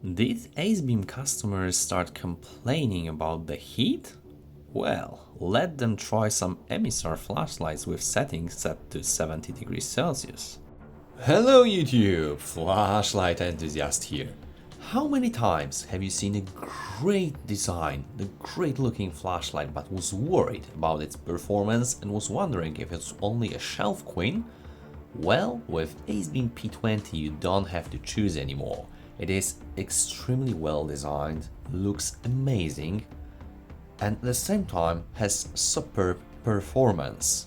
Did Acebeam customers start complaining about the heat? Well, let them try some emissary flashlights with settings set to 70 degrees Celsius. Hello YouTube, Flashlight Enthusiast here. How many times have you seen a great design, a great looking flashlight, but was worried about its performance and was wondering if it's only a shelf queen? Well, with Acebeam P20 you don't have to choose anymore. It is extremely well designed, looks amazing, and at the same time has superb performance.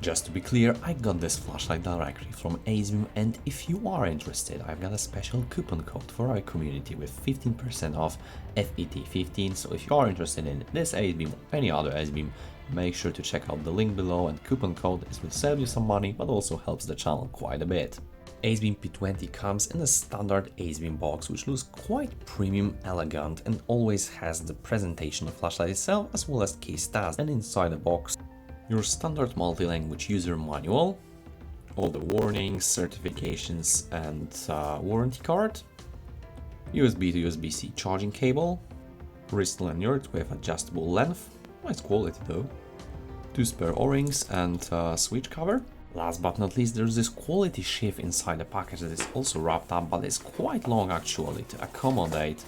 Just to be clear, I got this flashlight directly from Acebeam, and if you are interested, I've got a special coupon code for our community with 15% off FET15, so if you are interested in this Acebeam or any other Acebeam, make sure to check out the link below, and coupon code will save you some money, but also helps the channel quite a bit. Acebeam P20 comes in a standard Acebeam box, which looks quite premium, elegant, and always has the presentation of flashlight itself as well as key stats, and inside the box your standard multi-language user manual, all the warnings, certifications and warranty card, USB to USB-C charging cable, wrist lanyard with adjustable length, nice quality though, 2 spare O-rings and switch cover. Last but not least, there's this quality sheath inside the package that is also wrapped up, but it's quite long actually to accommodate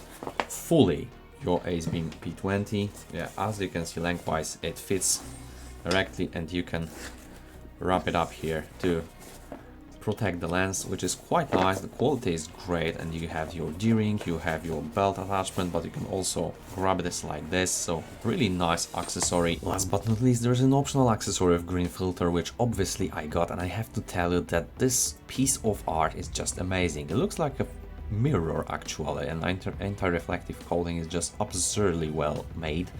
fully your Acebeam P20. Yeah, as you can see lengthwise it fits directly, and you can wrap it up here to protect the lens, which is quite nice. The quality is great, and you have your D-ring, you have your belt attachment, but you can also grab this like this, so really nice accessory. Last but not least, there's an optional accessory of green filter, which obviously I got, and I have to tell you that this piece of art is just amazing. It looks like a mirror actually, and anti-reflective coating is just absurdly well made,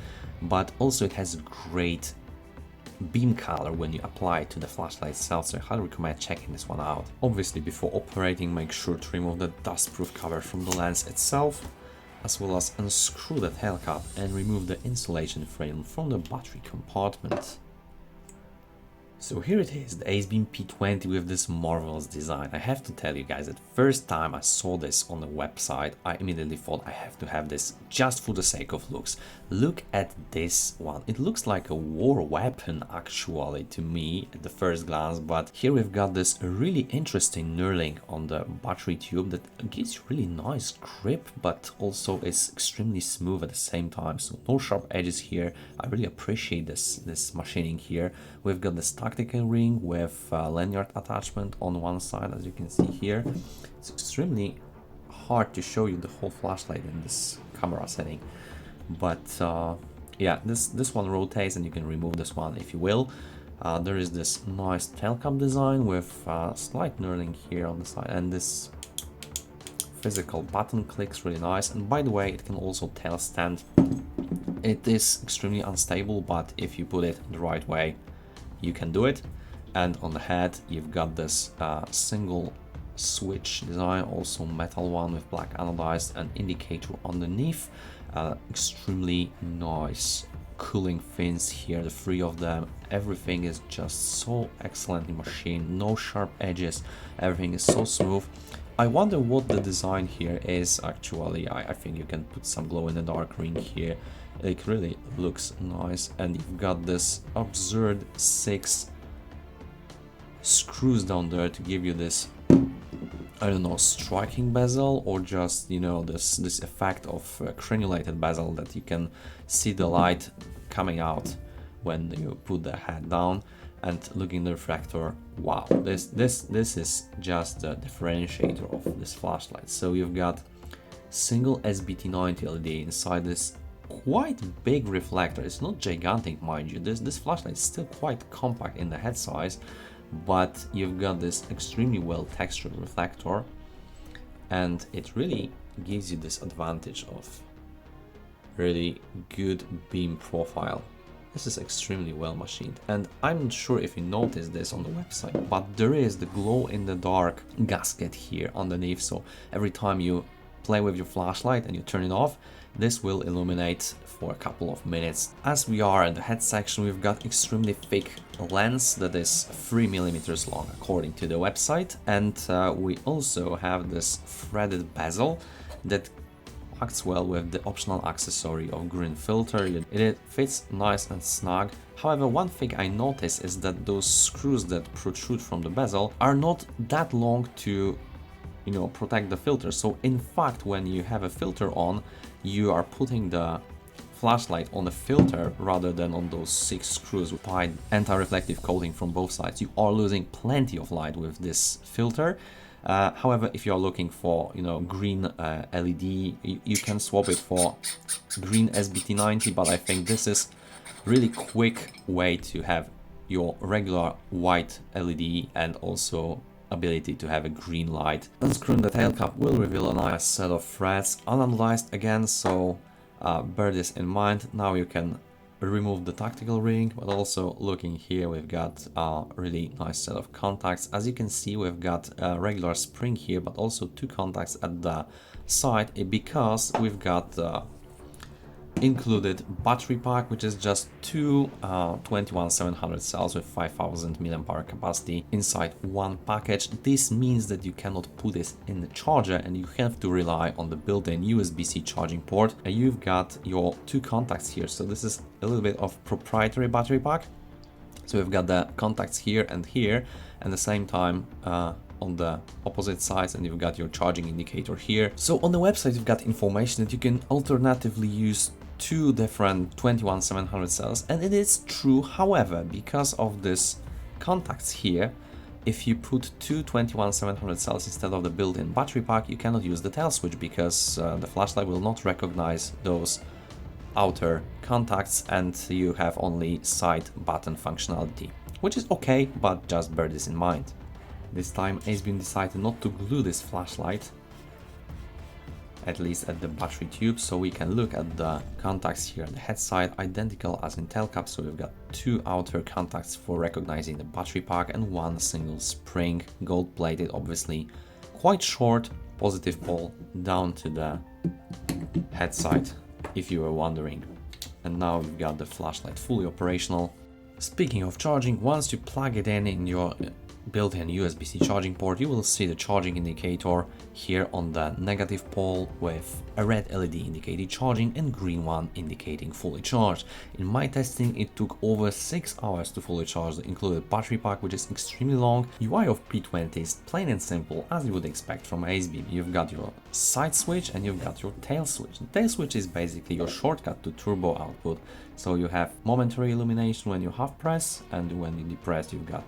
but also it has great beam color when you apply it to the flashlight itself, so I highly recommend checking this one out. Obviously before operating, make sure to remove the dustproof cover from the lens itself, as well as unscrew the tail cap and remove the insulation frame from the battery compartment. So here it is, the Acebeam P20 with this marvelous design. I have to tell you guys that first time I saw this on the website, I immediately thought I have to have this just for the sake of looks. Look at this one. It looks like a war weapon actually to me at the first glance, but here we've got this really interesting knurling on the battery tube that gives you really nice grip, but also is extremely smooth at the same time. So no sharp edges here. I really appreciate this machining here. We've got this tactical ring with lanyard attachment on one side, as you can see here. It's extremely hard to show you the whole flashlight in this camera setting, but yeah, this one rotates and you can remove this one if you will. There is this nice tail cap design with slight knurling here on the side, and this physical button clicks really nice. And by the way, it can also tail stand. It is extremely unstable, but if you put it the right way, you can do it. And on the head you've got this single switch design, also metal one with black anodized, and indicator underneath. Extremely nice cooling fins here, the 3 of them. Everything is just so excellently machined, no sharp edges, everything is so smooth. I wonder what the design here is actually. I think you can put some glow in the dark ring here. It really looks nice, and you've got this absurd 6 screws down there to give you this, I don't know, striking bezel, or just, you know, this effect of crenulated bezel that you can see the light coming out when you put the head down. And looking at the refractor, wow, this is just the differentiator of this flashlight. So you've got single SBT90 LED inside this quite big reflector. It's not gigantic, mind you. This flashlight is still quite compact in the head size, but you've got this extremely well textured reflector, and it really gives you this advantage of really good beam profile. This is extremely well machined, and I'm not sure if you noticed this on the website, but there is the glow-in-the-dark gasket here underneath, so every time you play with your flashlight and you turn it off, this will illuminate for a couple of minutes. As we are in the head section, we've got extremely thick lens that is 3 mm long according to the website, and we also have this threaded bezel that acts well with the optional accessory of green filter. It fits nice and snug. However, one thing I noticed is that those screws that protrude from the bezel are not that long to, you know, protect the filter. So in fact, when you have a filter on, you are putting the flashlight on a filter rather than on those 6 screws with anti-reflective coating from both sides. You are losing plenty of light with this filter. However, if you are looking for, you know, green LED, you can swap it for green SBT90, but I think this is really quick way to have your regular white LED and also ability to have a green light. Unscrewing the tail cap will reveal a nice set of threads, unanalyzed again, so bear this in mind. Now you can remove the tactical ring, but also looking here, we've got a really nice set of contacts. As you can see, we've got a regular spring here, but also 2 contacts at the side, because we've got included battery pack, which is just 2 21700 cells with 5000 mAh capacity inside one package. This means that you cannot put this in the charger and you have to rely on the built-in USB-C charging port. And you've got your 2 contacts here, so this is a little bit of proprietary battery pack. So we've got the contacts here, and at the same time on the opposite sides, and you've got your charging indicator here. So on the website you've got information that you can alternatively use 2 different 21700 cells, and it is true. However, because of this contacts here, if you put 2 21700 cells instead of the built-in battery pack, you cannot use the tail switch, because the flashlight will not recognize those outer contacts, and you have only side button functionality, which is okay, but just bear this in mind. This time Acebeam decided not to glue this flashlight, at least at the battery tube, so we can look at the contacts here on the head side, identical as in tail cap. So we've got 2 outer contacts for recognizing the battery pack and 1 single spring, gold plated obviously, quite short positive pole down to the head side, if you were wondering. And now we've got the flashlight fully operational. Speaking of charging, once you plug it in your built-in USB-C charging port, you will see the charging indicator here on the negative pole with a red LED indicating charging and green one indicating fully charged. In my testing, it took over 6 hours to fully charge the included battery pack, which is extremely long. UI of P20 is plain and simple, as you would expect from Acebeam. You've got your side switch and you've got your tail switch. The tail switch is basically your shortcut to turbo output. So you have momentary illumination when you half press, and when you depress you've got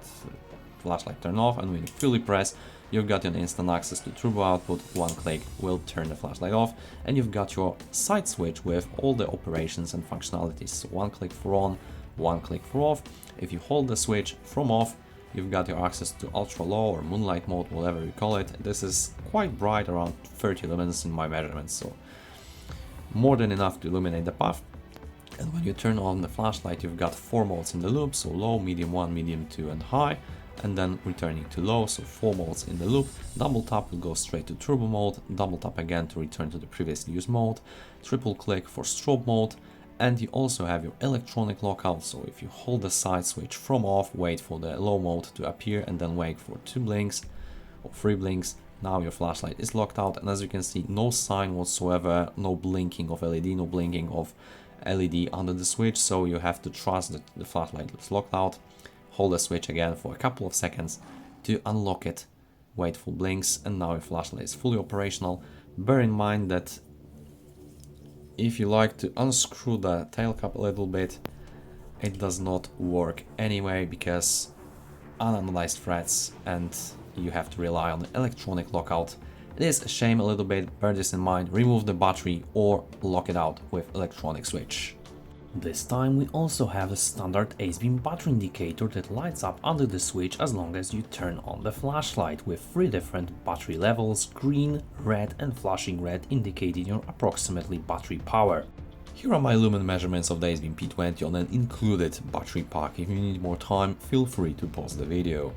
flashlight turn off, and when you fully press you've got an instant access to turbo output. 1 click will turn the flashlight off, and you've got your side switch with all the operations and functionalities. So 1 click for on, 1 click for off. If you hold the switch from off, you've got your access to ultra low or moonlight mode, whatever you call it. This is quite bright, around 30 lumens in my measurements, so more than enough to illuminate the path. And when you turn on the flashlight, you've got 4 modes in the loop, so low, medium 1, medium 2 and high, and then returning to low, so 4 modes in the loop. Double tap will go straight to turbo mode, double tap again to return to the previously used mode, triple click for strobe mode, and you also have your electronic lockout. So if you hold the side switch from off, wait for the low mode to appear and then wait for 2 blinks or 3 blinks, now your flashlight is locked out. And as you can see, no sign whatsoever, no blinking of LED, no blinking of LED under the switch, so you have to trust that the flashlight is locked out. Hold the switch again for a couple of seconds to unlock it, wait for blinks, and now your flashlight is fully operational. Bear in mind that if you like to unscrew the tail cap a little bit, it does not work anyway, because unanalyzed threads and you have to rely on the electronic lockout. It is a shame a little bit, bear this in mind. Remove the battery or lock it out with electronic switch. This time we also have a standard Acebeam battery indicator that lights up under the switch as long as you turn on the flashlight, with 3 different battery levels: green, red and flashing red, indicating your approximately battery power. Here are my lumen measurements of the Acebeam P20 on an included battery pack. If you need more time, feel free to pause the video.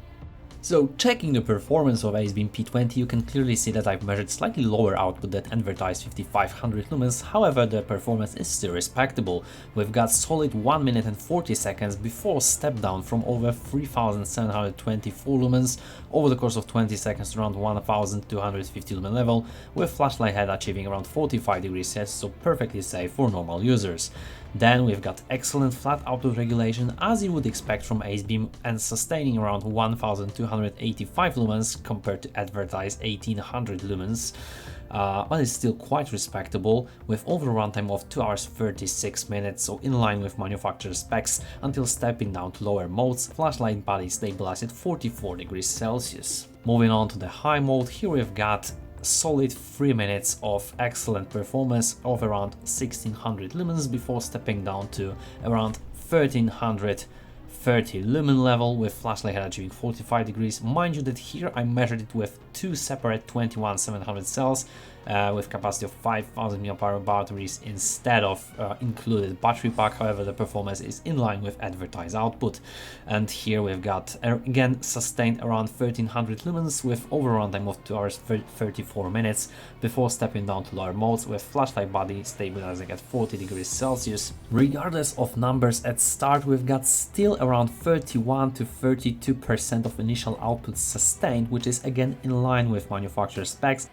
So, checking the performance of Acebeam P20, you can clearly see that I've measured slightly lower output than advertised 5500 lumens, however the performance is still respectable. We've got solid 1 minute and 40 seconds before step down from over 3724 lumens over the course of 20 seconds to around 1250 lumen level, with flashlight head achieving around 45 degrees Celsius, so perfectly safe for normal users. Then we've got excellent flat output regulation as you would expect from Acebeam and sustaining around 1285 lumens compared to advertised 1800 lumens, but it's still quite respectable with overall runtime of 2 hours 36 minutes, so in line with manufacturer specs until stepping down to lower modes, flashlight body stabilized at 44 degrees Celsius. Moving on to the high mode, here we've got solid 3 minutes of excellent performance of around 1600 lumens before stepping down to around 1330 lumen level with flashlight head achieving 45 degrees. Mind you that here I measured it with two separate 21700 cells with capacity of 5000 mAh batteries instead of included battery pack. However, the performance is in line with advertised output, and here we've got again sustained around 1300 lumens with overall runtime of 2 hours 34 minutes before stepping down to lower modes with flashlight body stabilizing at 40 degrees Celsius. Regardless of numbers at start, we've got still around 31 to 32% of initial output sustained, which is again in line with manufacturer specs.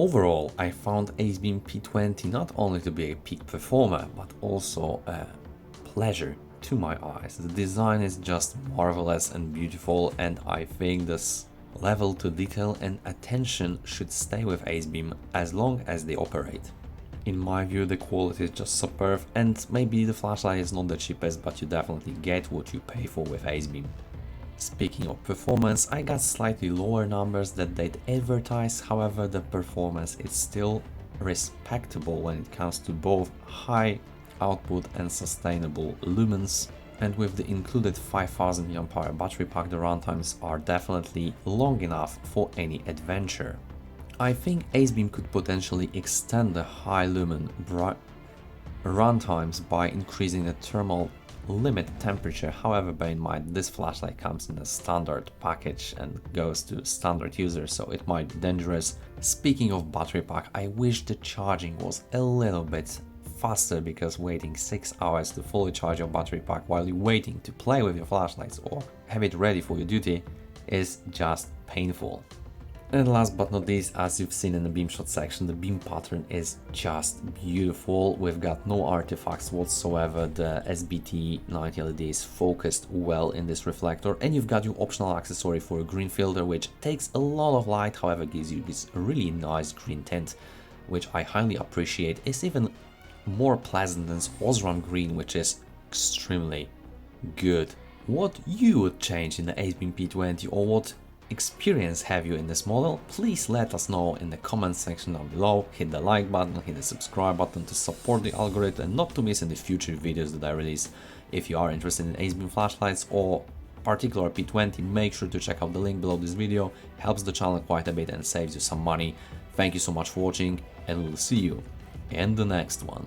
Overall, I found Acebeam P20 not only to be a peak performer, but also a pleasure to my eyes. The design is just marvelous and beautiful, and I think this level to detail and attention should stay with Acebeam as long as they operate. In my view, the quality is just superb, and maybe the flashlight is not the cheapest, but you definitely get what you pay for with Acebeam. Speaking of performance, I got slightly lower numbers that they'd advertise, however the performance is still respectable when it comes to both high output and sustainable lumens, and with the included 5000 mAh battery pack, the runtimes are definitely long enough for any adventure. I think Acebeam could potentially extend the high lumen runtimes by increasing the thermal limit temperature. However, bear in mind this flashlight comes in a standard package and goes to standard users, so it might be dangerous. Speaking of battery pack, I wish the charging was a little bit faster, because waiting 6 hours to fully charge your battery pack while you're waiting to play with your flashlights or have it ready for your duty is just painful. And last but not least, as you've seen in the Beamshot section, the beam pattern is just beautiful. We've got no artifacts whatsoever. The SBT90 LED is focused well in this reflector, and you've got your optional accessory for a green filter, which takes a lot of light, however gives you this really nice green tint, which I highly appreciate. It's even more pleasant than Osram green, which is extremely good. What you would change in the Acebeam P20, or what experience have you in this model? Please let us know in the comment section down below. Hit the like button, hit the subscribe button to support the algorithm and not to miss any future videos that I release. If you are interested in Acebeam flashlights or particular P20, make sure to check out the link below this video. Helps the channel quite a bit and saves you some money. Thank you so much for watching, and we'll see you in the next one.